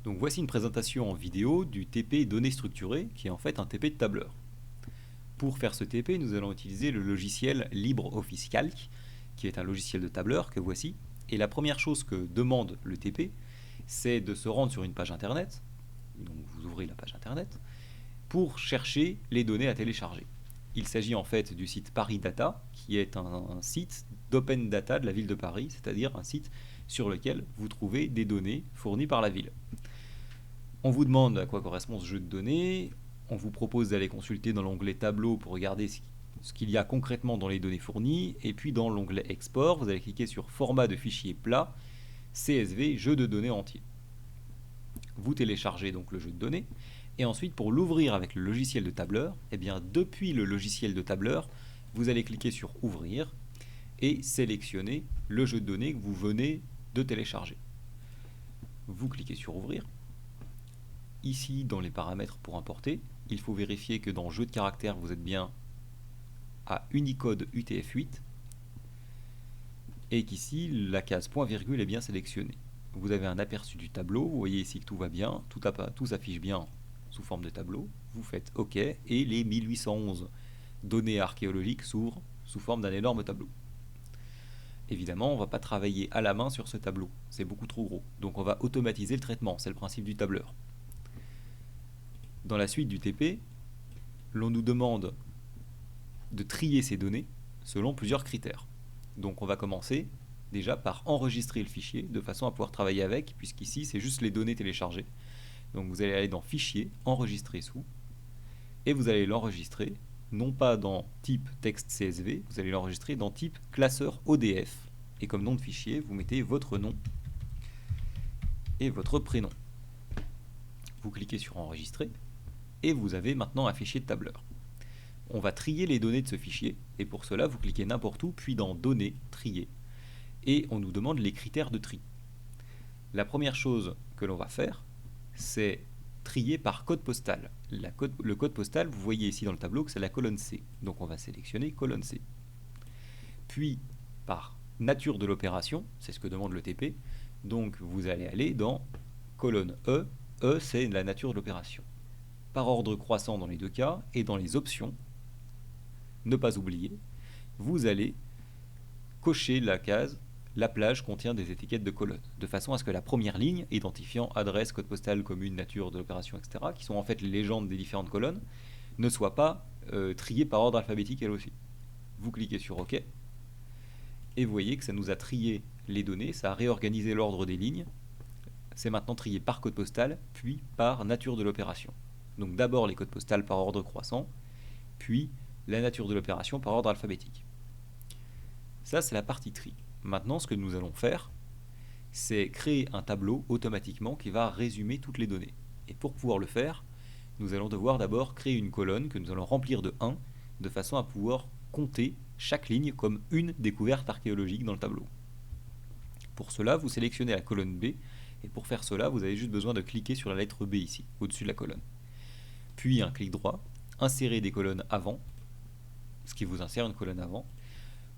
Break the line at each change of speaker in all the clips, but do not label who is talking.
Donc voici une présentation en vidéo du TP données structurées, qui est en fait un TP de tableur. Pour faire ce TP, nous allons utiliser le logiciel LibreOffice Calc, qui est un logiciel de tableur que voici. Et la première chose que demande le TP, c'est de se rendre sur une page internet, donc vous ouvrez la page internet, pour chercher les données à télécharger. Il s'agit en fait du site Paris Data, qui est un site d'open data de la ville de Paris, c'est-à-dire un site sur lequel vous trouvez des données fournies par la ville. On vous demande à quoi correspond ce jeu de données, on vous propose d'aller consulter dans l'onglet Tableau pour regarder ce qu'il y a concrètement dans les données fournies, et puis dans l'onglet Export, vous allez cliquer sur Format de fichier plat, CSV, jeu de données entier. Vous téléchargez donc le jeu de données, et ensuite pour l'ouvrir avec le logiciel de tableur, eh bien depuis le logiciel de tableur, vous allez cliquer sur Ouvrir et sélectionner le jeu de données que vous venez de télécharger. Vous cliquez sur Ouvrir. Ici, dans les paramètres pour importer, il faut vérifier que dans Jeu de caractères, vous êtes bien à Unicode UTF-8 et qu'ici, la case point virgule est bien sélectionnée. Vous avez un aperçu du tableau, vous voyez ici que tout va bien, tout s'affiche bien sous forme de tableau. Vous faites OK et les 1811 données archéologiques s'ouvrent sous forme d'un énorme tableau. Évidemment, on ne va pas travailler à la main sur ce tableau, c'est beaucoup trop gros. Donc on va automatiser le traitement, c'est le principe du tableur. Dans la suite du TP, l'on nous demande de trier ces données selon plusieurs critères. Donc on va commencer déjà par enregistrer le fichier de façon à pouvoir travailler avec, puisqu'ici c'est juste les données téléchargées. Donc vous allez aller dans Fichier, Enregistrer sous, et vous allez l'enregistrer non pas dans type texte CSV, vous allez l'enregistrer dans type classeur ODF. Et comme nom de fichier, vous mettez votre nom et votre prénom. Vous cliquez sur Enregistrer, et vous avez maintenant un fichier de tableur. On va trier les données de ce fichier, et pour cela, vous cliquez n'importe où, puis dans Données, Trier, et on nous demande les critères de tri. La première chose que l'on va faire, c'est trier par code postal. Le code postal, vous voyez ici dans le tableau que c'est la colonne C, donc on va sélectionner colonne C. Puis, par nature de l'opération, c'est ce que demande le TP, donc vous allez aller dans colonne E, E c'est la nature de l'opération. Par ordre croissant dans les deux cas, et dans les options, ne pas oublier, vous allez cocher la case « La plage contient des étiquettes de colonnes », de façon à ce que la première ligne, identifiant adresse, code postal, commune, nature de l'opération, etc., qui sont en fait les légendes des différentes colonnes, ne soit pas triée par ordre alphabétique elle aussi. Vous cliquez sur OK, et vous voyez que ça nous a trié les données, ça a réorganisé l'ordre des lignes. C'est maintenant trié par code postal, puis par nature de l'opération. Donc d'abord les codes postales par ordre croissant, puis la nature de l'opération par ordre alphabétique. Ça, c'est la partie tri. Maintenant, ce que nous allons faire, c'est créer un tableau automatiquement qui va résumer toutes les données. Et pour pouvoir le faire, nous allons devoir d'abord créer une colonne que nous allons remplir de 1, de façon à pouvoir compter chaque ligne comme une découverte archéologique dans le tableau. Pour cela, vous sélectionnez la colonne B, et pour faire cela, vous avez juste besoin de cliquer sur la lettre B ici, au-dessus de la colonne. Puis un clic droit, insérer des colonnes avant, ce qui vous insère une colonne avant.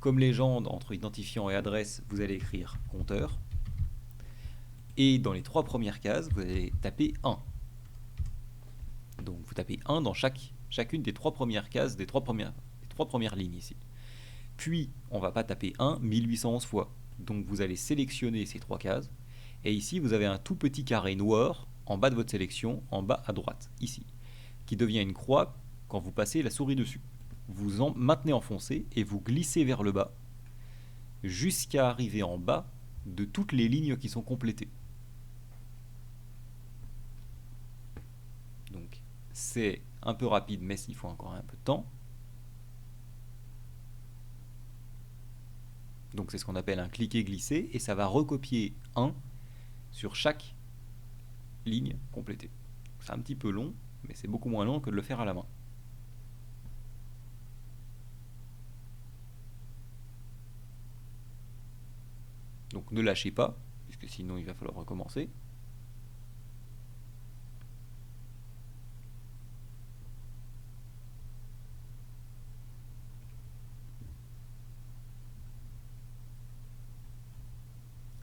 Comme légende entre identifiant et adresse, vous allez écrire compteur. Et dans les trois premières cases, vous allez taper 1. Donc vous tapez 1 dans chacune des trois premières cases des trois premières lignes ici. Puis, on ne va pas taper 1 1811 fois. Donc vous allez sélectionner ces trois cases. Et ici, vous avez un tout petit carré noir en bas de votre sélection, en bas à droite, ici, qui devient une croix quand vous passez la souris dessus. Vous en maintenez enfoncé et vous glissez vers le bas jusqu'à arriver en bas de toutes les lignes qui sont complétées. Donc c'est un peu rapide, mais il faut encore un peu de temps. Donc c'est ce qu'on appelle un cliquer-glisser, et ça va recopier 1 sur chaque ligne complétée. C'est un petit peu long, mais c'est beaucoup moins long que de le faire à la main. Donc ne lâchez pas, puisque sinon il va falloir recommencer.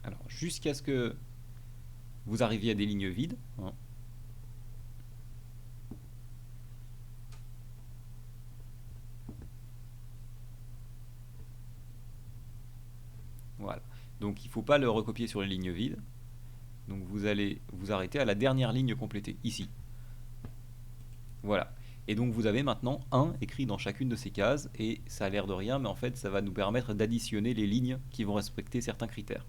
Alors jusqu'à ce que vous arriviez à des lignes vides, hein. Voilà. Donc il ne faut pas le recopier sur les lignes vides. Donc vous allez vous arrêter à la dernière ligne complétée, ici. Voilà. Et donc vous avez maintenant 1 écrit dans chacune de ces cases, et ça a l'air de rien, mais en fait ça va nous permettre d'additionner les lignes qui vont respecter certains critères.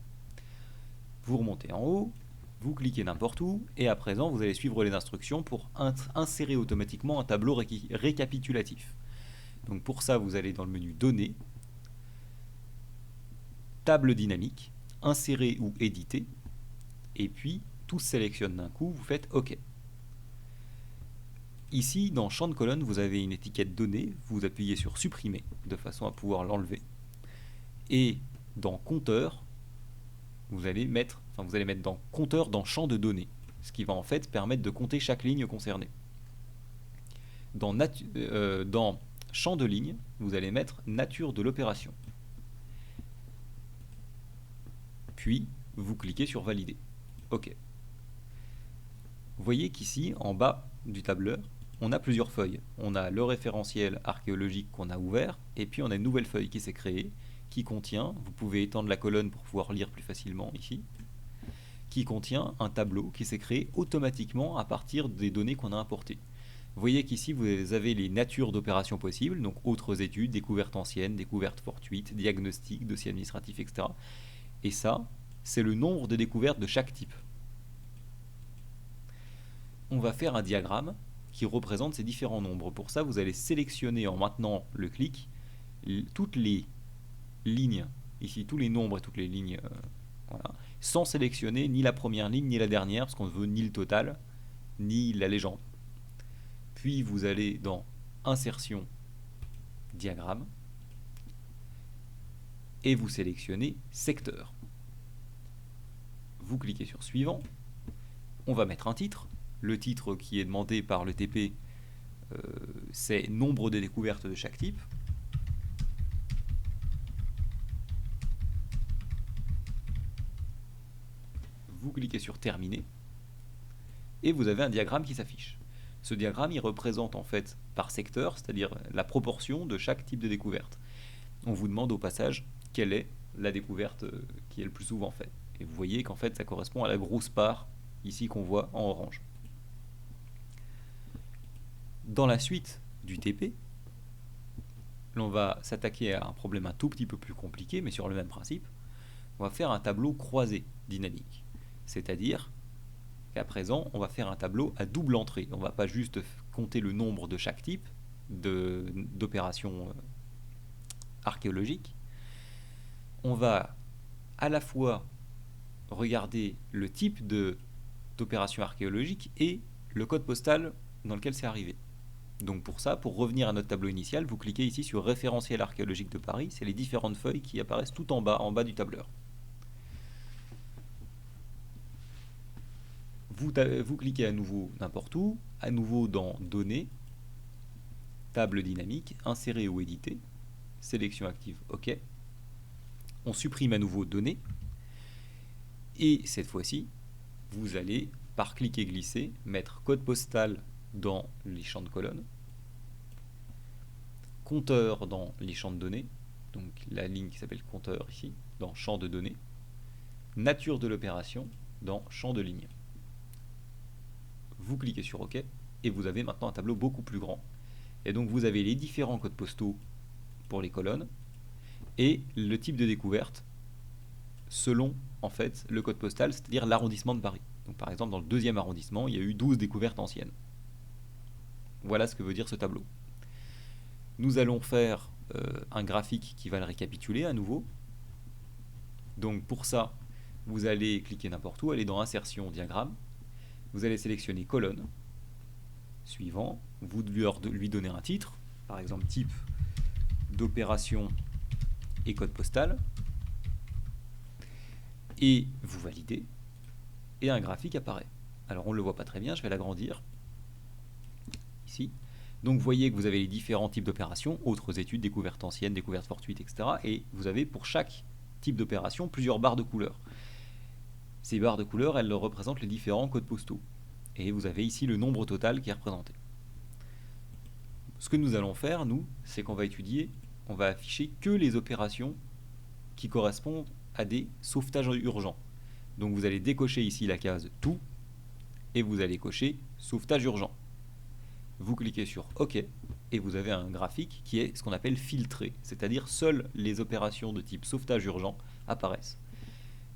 Vous remontez en haut, vous cliquez n'importe où, et à présent vous allez suivre les instructions pour insérer automatiquement un tableau récapitulatif. Donc pour ça vous allez dans le menu Données, Table dynamique, Insérer ou éditer, et puis tout se sélectionne d'un coup, vous faites OK. Ici, dans champ de colonne, vous avez une étiquette donnée, vous appuyez sur supprimer de façon à pouvoir l'enlever. Et dans compteur, vous allez mettre dans compteur dans champ de données, ce qui va en fait permettre de compter chaque ligne concernée. Dans champ de ligne, vous allez mettre nature de l'opération. Puis, vous cliquez sur valider. OK. Vous voyez qu'ici, en bas du tableur, on a plusieurs feuilles. On a le référentiel archéologique qu'on a ouvert, et puis on a une nouvelle feuille qui s'est créée, qui contient, vous pouvez étendre la colonne pour pouvoir lire plus facilement ici, qui contient un tableau qui s'est créé automatiquement à partir des données qu'on a importées. Vous voyez qu'ici vous avez les natures d'opérations possibles, donc autres études, découvertes anciennes, découvertes fortuites, diagnostics, dossiers administratifs, etc. Et ça, c'est le nombre de découvertes de chaque type. On va faire un diagramme qui représente ces différents nombres. Pour ça, vous allez sélectionner en maintenant le clic toutes les lignes, ici tous les nombres et toutes les lignes, voilà, sans sélectionner ni la première ligne ni la dernière, parce qu'on ne veut ni le total ni la légende. Puis vous allez dans Insertion, Diagramme, et vous sélectionnez Secteur. Vous cliquez sur Suivant. On va mettre un titre. Le titre qui est demandé par le TP, c'est nombre de découvertes de chaque type. Vous cliquez sur Terminer, et vous avez un diagramme qui s'affiche. Ce diagramme, il représente en fait par secteur, c'est-à-dire la proportion de chaque type de découverte. On vous demande au passage quelle est la découverte qui est le plus souvent faite. Et vous voyez qu'en fait, ça correspond à la grosse part ici qu'on voit en orange. Dans la suite du TP, l'on va s'attaquer à un problème un tout petit peu plus compliqué, mais sur le même principe. On va faire un tableau croisé dynamique. C'est-à-dire qu'à présent, on va faire un tableau à double entrée. On ne va pas juste compter le nombre de chaque type d'opérations archéologiques. On va à la fois regarder le type d'opération archéologique et le code postal dans lequel c'est arrivé. Donc pour ça, pour revenir à notre tableau initial, vous cliquez ici sur Référentiel archéologique de Paris. C'est les différentes feuilles qui apparaissent tout en bas du tableur. Vous cliquez à nouveau n'importe où, à nouveau dans Données, Table dynamique, Insérer ou éditer, Sélection active, OK. On supprime à nouveau Données, et cette fois-ci, vous allez, par cliquer glisser, mettre code postal dans les champs de colonne, compteur dans les champs de données, donc la ligne qui s'appelle compteur ici, dans champ de données, nature de l'opération dans champ de ligne. Vous cliquez sur OK, et vous avez maintenant un tableau beaucoup plus grand. Et donc vous avez les différents codes postaux pour les colonnes, et le type de découverte selon en fait le code postal, c'est-à-dire l'arrondissement de Paris. Donc par exemple dans le 2e arrondissement, il y a eu 12 découvertes anciennes. Voilà ce que veut dire ce tableau. Nous allons faire un graphique qui va le récapituler à nouveau. Donc pour ça, vous allez cliquer n'importe où, aller dans Insertion, Diagramme. Vous allez sélectionner Colonne. Suivant, vous lui donnez un titre, par exemple type d'opération et code postal. Et vous validez. Et un graphique apparaît. Alors on ne le voit pas très bien, je vais l'agrandir. Ici. Donc vous voyez que vous avez les différents types d'opérations, autres études, découvertes anciennes, découvertes fortuites, etc. Et vous avez pour chaque type d'opération plusieurs barres de couleurs. Ces barres de couleurs, elles représentent les différents codes postaux. Et vous avez ici le nombre total qui est représenté. Ce que nous allons faire, nous, c'est qu'on va étudier, on va afficher que les opérations qui correspondent à des sauvetages urgents. Donc vous allez décocher ici la case tout et vous allez cocher sauvetage urgent. Vous cliquez sur OK et vous avez un graphique qui est ce qu'on appelle filtré, c'est-à-dire seules les opérations de type sauvetage urgent apparaissent.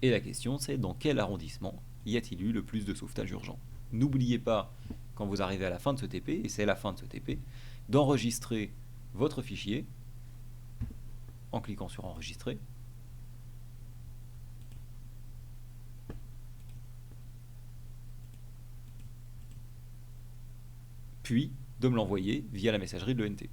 Et la question c'est dans quel arrondissement y a-t-il eu le plus de sauvetage urgent. N'oubliez pas, quand vous arrivez à la fin de ce TP, et c'est la fin de ce TP, d'enregistrer votre fichier en cliquant sur enregistrer. Puis de me l'envoyer via la messagerie de l'ENT.